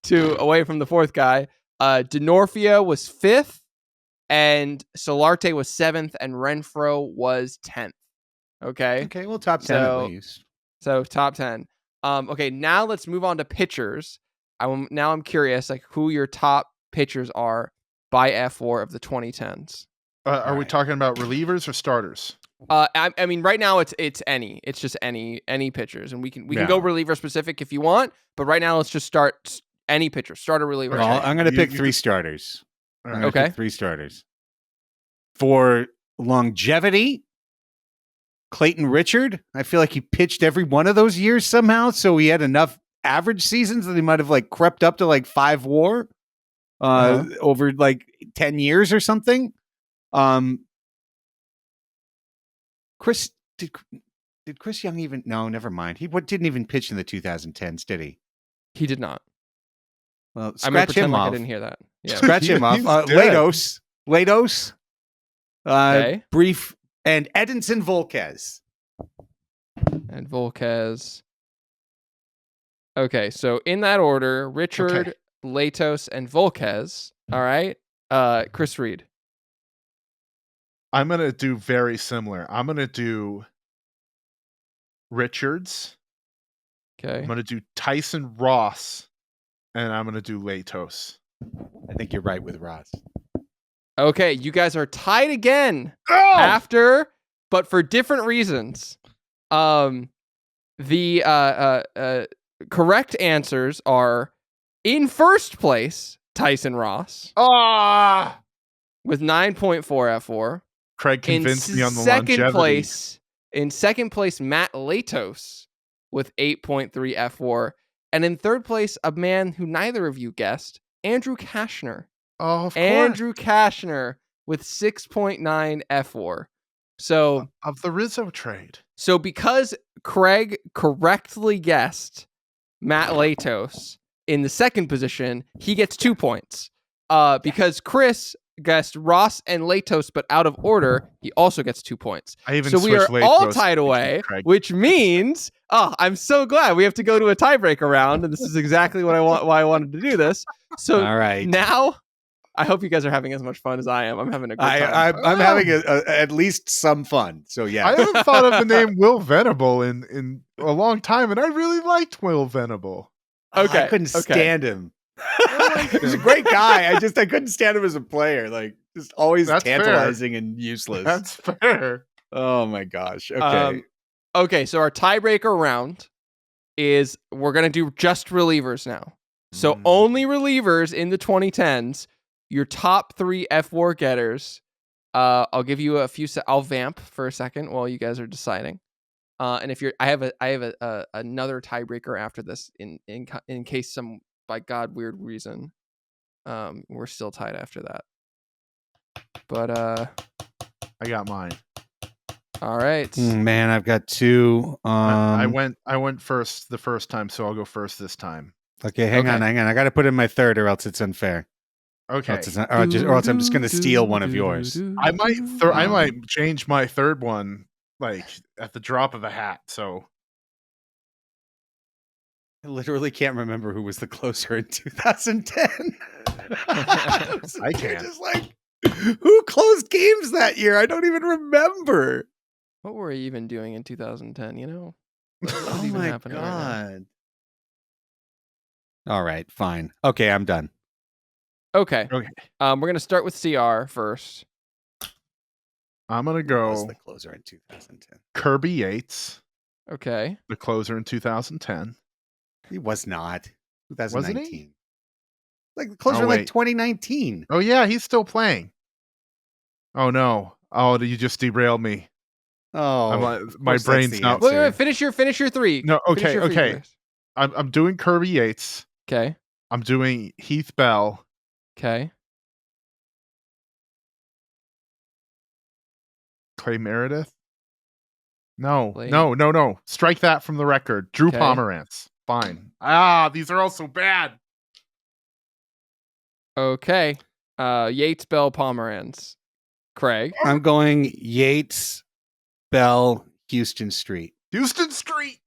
to away from the 4th guy. Denorfia was 5th, and Solarte was 7th, and Renfroe was 10th. Okay, well, top 10 at least. So top 10. Okay, now let's move on to pitchers. I'm curious, like who your top pitchers are by FWAR of the 2010s. Are we talking about relievers or starters? I mean, right now it's any. It's just any pitchers, and we can go reliever specific if you want, but right now let's just start any pitcher, starter, reliever. Well, I'm going to pick 3 starters. Okay, pick 3 starters for longevity. Clayton Richard. I feel like he pitched every one of those years somehow, so he had enough average seasons that he might have crept up to 5 WAR over 10 years or something. Chris did Chris Young even? No, never mind. He didn't even pitch in the 2010s, did he? He did not. Well, I'm gonna scratch pretend him like off. I didn't hear that. Yeah. Scratch him off. He's dead. Lados. Okay. Brief and Edinson Volquez. And Volquez. Okay, so in that order, Richard, Okay. Latos, and Volquez. All right. Chris Reed. I'm going to do very similar. I'm going to do Richards. Okay. I'm going to do Tyson Ross. And I'm going to do Latos. I think you're right with Ross. Okay, you guys are tied again Oh! after, but for different reasons. The correct answers are in first place, Tyson Ross Ah! with 9.4 F4. Craig convinced me on the second longevity. In second place, Matt Latos with 8.3 F4. And in third place, a man who neither of you guessed, Andrew Kashner. Oh, of course. Andrew Kashner with 6.9 F4. So Of the Rizzo trade. So because Craig correctly guessed Matt Latos in the second position, he gets 2 points. Because Chris guessed Ross and Latos, but out of order, he also gets 2 points. I even So we are switched all Latos tied because away, Craig- which means, I'm so glad we have to go to a tiebreaker round, and this is exactly what why I wanted to do this. So All right. now, I hope you guys are having as much fun as I am. I'm having a good time. I'm having at least some fun. So yeah. I haven't thought of the name Will Venable in a long time, and I really liked Will Venable. Okay. I couldn't stand him. He was a great guy. I couldn't stand him as a player. Like, just always That's tantalizing and useless. That's fair. Oh my gosh. Okay. Okay, so our tiebreaker round is we're going to do just relievers now. So only relievers in the 2010s, your top 3 F4 getters. I'll give you a few I'll vamp for a second while you guys are deciding. And if I have another tiebreaker after this in case some by God weird reason we're still tied after that. But I got mine. all right. Man, I've got 2. I went first the first time, so I'll go first this time. Okay, hang on. I got to put in my third, or else it's unfair. Okay. Or else I'm just going to steal one of yours. I might change my third one like at the drop of a hat. So I literally can't remember who was the closer in 2010. I can't. Just like, who closed games that year? I don't even remember. What were we even doing in 2010? You know? What was Oh even my happening right now? god! All right, fine. Okay, I'm done. Okay. Okay. We're gonna start with CR first. I'm gonna Who was go the closer in 2010? Kirby Yates, Okay. the closer in 2010. He was not. Wasn't 2019. he? Like the closer, Oh, like wait. 2019. Oh yeah, he's still playing. Oh no! Oh, you just derailed me. Oh, my course that's brain's the not. Wait, answer. finish your 3. No, Finish okay, your 3 okay. first. I'm doing Kirby Yates. Okay. I'm doing Heath Bell. Okay. Clay Meredith. No, Clay- no. Strike that from the record. Drew Okay. Pomerantz. Fine. These are all so bad. Okay. Yates, Bell, Pomeranz. Craig. I'm going Yates, Bell, Houston Street. Houston Street.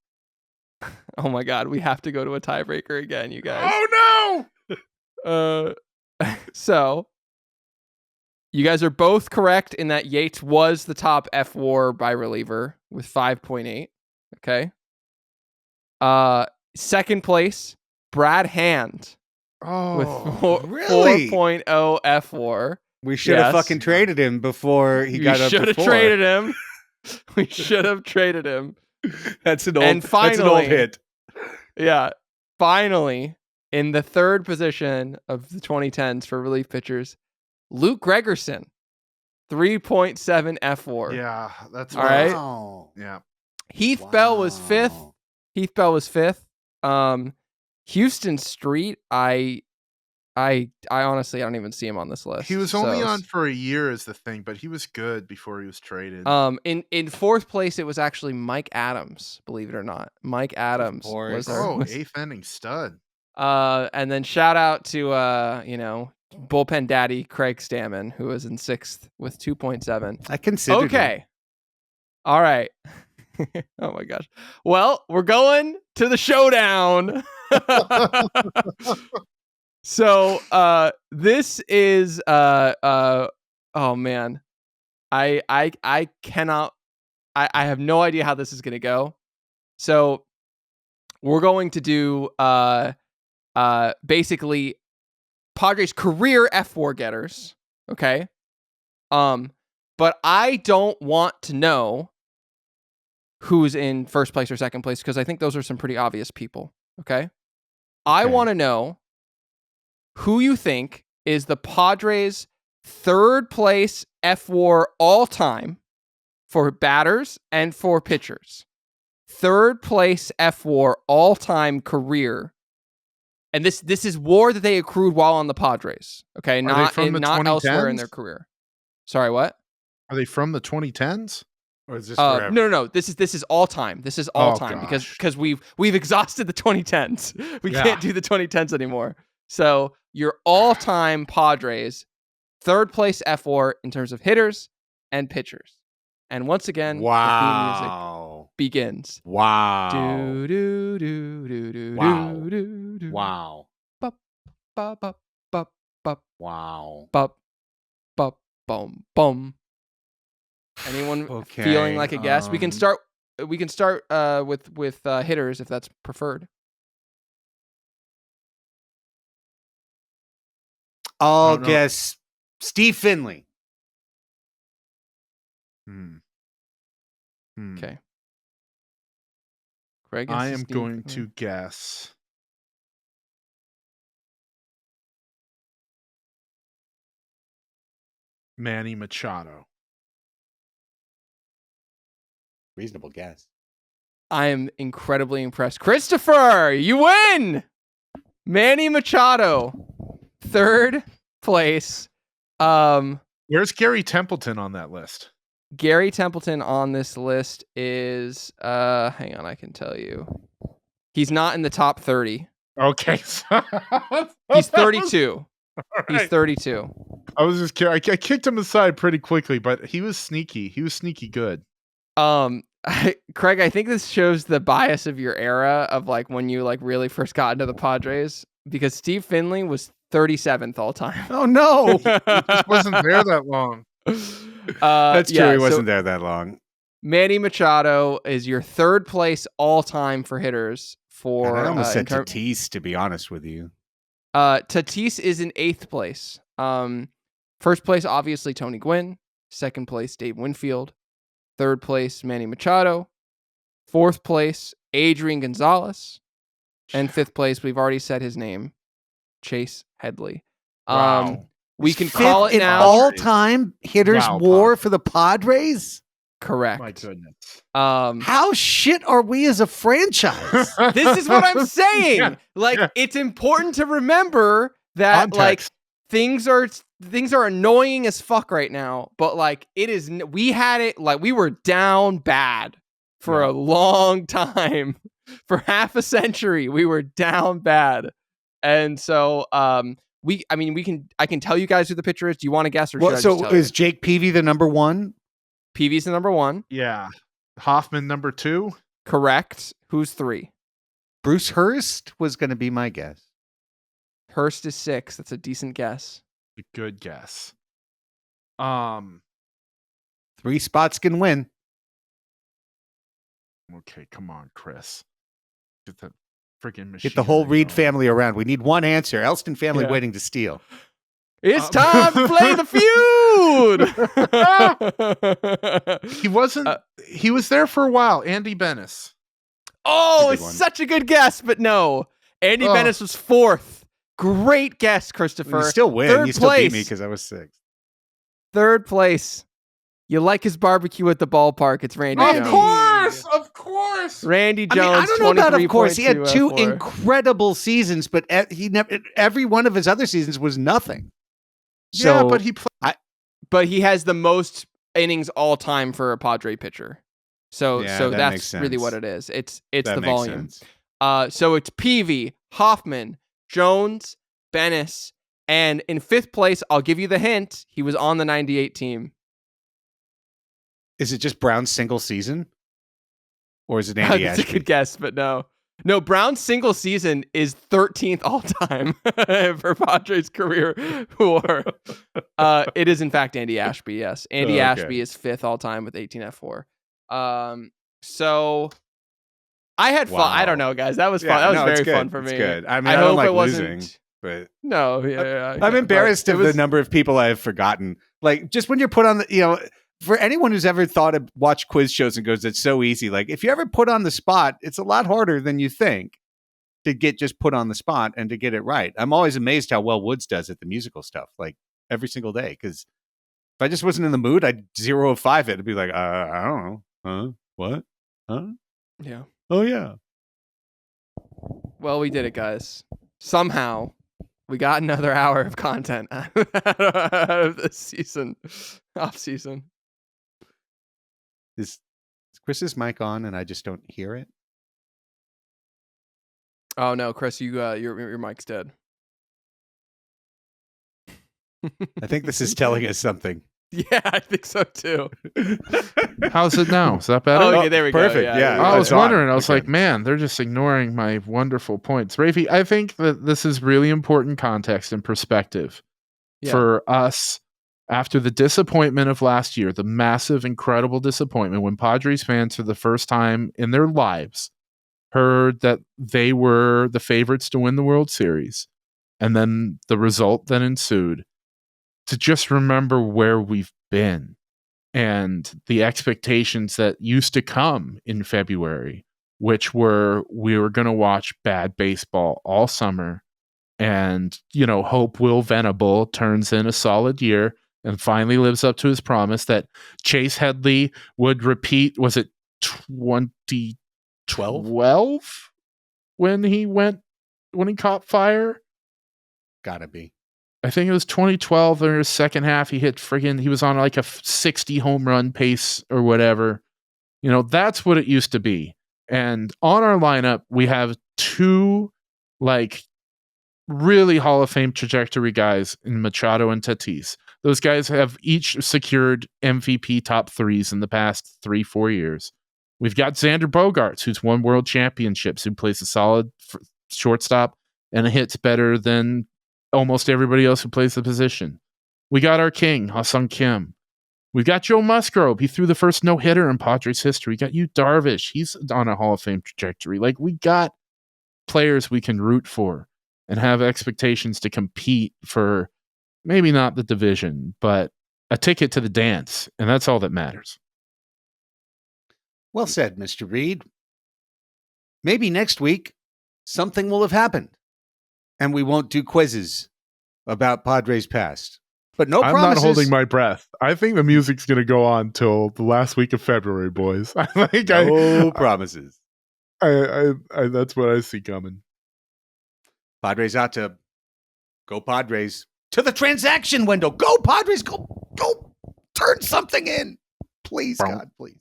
Oh my God, we have to go to a tiebreaker again, you guys. Oh no! So you guys are both correct in that Yates was the top F4 by reliever with 5.8. Okay. Second place, Brad Hand with really? 4.0 F4. We should have Yes. fucking traded him before he got up to 4. should have traded him. We should have traded him. That's an old. And That's an old finally- hit. Yeah. Finally, in the third position of the 2010s for relief pitchers, Luke Gregerson, 3.7 F4. Yeah, that's All right. Wow. Yeah. Heath Bell was fifth. Wow. Heath Bell was fifth. Houston Street, I honestly, I don't even see him on this list. He was only So, on for a year is the thing, but he was good before he was traded. in fourth place, it was actually Mike Adams, believe it or not. Mike Adams course. was our, eighth inning stud. And then shout out to bullpen daddy Craig Stammen, who was in 6th with 2.7. I considered Okay. All right. Oh my gosh. Well, we're going to the showdown. So this is oh man. I cannot I have no idea how this is gonna go. So we're going to do basically Padres career F4 getters. Okay. But I don't want to know who's in first place or second place because I think those are some pretty obvious people. Okay. I want to know who you think is the Padres' third place F4 all time for batters and for pitchers. Third place F4 all time career. And this is WAR that they accrued while on the Padres. Okay, not elsewhere in their career. Sorry, what? Are they from the 2010s? Or is this forever? No. This is all time. This is all time because we've exhausted the 2010s. We can't do the 2010s anymore. So your all-time Padres, third place F4 in terms of hitters and pitchers. And once again, the theme music begins. Wow. Do do do do do Wow. do do. Wow. Bop bop bop bop bop Wow. bop bop boom boom. Anyone feeling like a guess? We can start with hitters if that's preferred. I'll guess Steve Finley. Okay. Craig, I am going to guess Manny Machado. Reasonable guess. I am incredibly impressed. Christopher, you win! Manny Machado, third place. Where's Gary Templeton on that list? Gary Templeton on this list is hang on, I can tell you. He's not in the top 30. Okay. He's 32. Right. He's 32. I was just I kicked him aside pretty quickly, but he was sneaky. He was sneaky good. Craig, I think this shows the bias of your era of like when you like really first got into the Padres because Steve Finley was 37th all time. Oh no. He just wasn't there that long. That's true. He wasn't there that long. Manny Machado is your third place all time for hitters. I almost said Tatis, to be honest with you. Tatis is in 8th place. First place, obviously, Tony Gwynn. Second place, Dave Winfield. Third place, Manny Machado. Fourth place, Adrian Gonzalez. And 5th place, we've already said his name, Chase Headley. Wow. We can call it now. All-time hitters WAR for the Padres? Correct. My goodness. How shit are we as a franchise? This is what I'm saying. It's important to remember that Context. things are annoying as fuck right now, but we had it we were down bad for a long time. For half a century, we were down bad. And so I can tell you guys who the pitcher is. Do you want to guess or should I just tell is you? Jake Peavy the number one? Peavy's the number 1. Yeah. Hoffman number 2. Correct. Who's 3? Bruce Hurst was going to be my guess. Hurst is 6. That's a decent guess. A good guess. 3 spots can win. Okay, come on, Chris. Get the freaking machine. Get the whole Reed family around. We need one answer. Elsten family waiting to steal. It's time to play the feud. He wasn't. He was there for a while. Andy Bennis. Oh, it's such a good guess, but no. Andy Bennis was 4th. Great guess, Christopher. You still win. You still beat me because I was 6th. 3rd place. You like his barbecue at the ballpark. It's Randy Jones. Of course. Randy Jones. I don't know about of course. He had 2 F4. incredible seasons, but every one of his other seasons was nothing. Yeah, So, but he played. But he has the most innings all time for a Padre pitcher. So that's really what it is. It's the volume. So it's Peavy, Hoffman, Jones, Bennis, and in 5th place, I'll give you the hint, he was on the 98 team. Is it just Brown's single season? Or is it Andy That's a Ashby? good guess, but no. No, Brown's single season is 13th all time for Padres career WAR. It is in fact Andy Ashby. Yes, Andy Ashby is 5th all time with 18 F4. So I had fun. I don't know, guys. That was fun. That was very fun for me. It's good. I mean, I don't hope like it wasn't. losing, but No, yeah. I'm embarrassed of the number of people I have forgotten. Like, just when you're put on the, for anyone who's ever thought of watch quiz shows and goes, it's so easy. Like, if you ever put on the spot, it's a lot harder than you think to get just put on the spot and to get it right. I'm always amazed how well Woods does at the musical stuff, like every single day. Because if I just wasn't in the mood, I'd 0 of 5 it. It'd be like, I don't know. Huh? What? Huh? Yeah. Oh, yeah. Well, we did it, guys. Somehow, we got another hour of content out of this season, off season. Is Chris's mic on and I just don't hear it? Oh no, Chris, your mic's dead. I think this is telling us something. Yeah, I think so too. How's it now? Is that better? Oh, okay, there we perfect. go. Yeah. I was wondering. I was Okay. like, man, they're just ignoring my wonderful points. Raphie, I think that this is really important context and perspective for us after the disappointment of last year, the massive, incredible disappointment when Padres fans for the first time in their lives heard that they were the favorites to win the World Series. And then the result that ensued, to just remember where we've been and the expectations that used to come in February, which were we were going to watch bad baseball all summer and, hope Will Venable turns in a solid year and finally lives up to his promise that Chase Headley would repeat, was it 2012 when he caught fire? Gotta be. I think it was 2012 in his second half. He was on like a 60 home run pace or whatever. That's what it used to be. And on our lineup, we have 2 really Hall of Fame trajectory guys in Machado and Tatis. Those guys have each secured MVP top 3s in the past 3-4 years. We've got Xander Bogaerts, who's won world championships, who plays a solid shortstop and hits better than almost everybody else who plays the position. We got our king, Ha-seong Kim. We've got Joe Musgrove. He threw the first no-hitter in Padres history. We got Yu Darvish. He's on a Hall of Fame trajectory. We got players we can root for and have expectations to compete for maybe not the division, but a ticket to the dance. And that's all that matters. Well said, Mr. Reed. Maybe next week something will have happened and we won't do quizzes about Padres past. But no promises. I'm not holding my breath. I think the music's going to go on till the last week of February, boys. No promises. I that's what I see coming. Padres out to go Padres to the transaction window. Go Padres. Go turn something in. Please, God, please.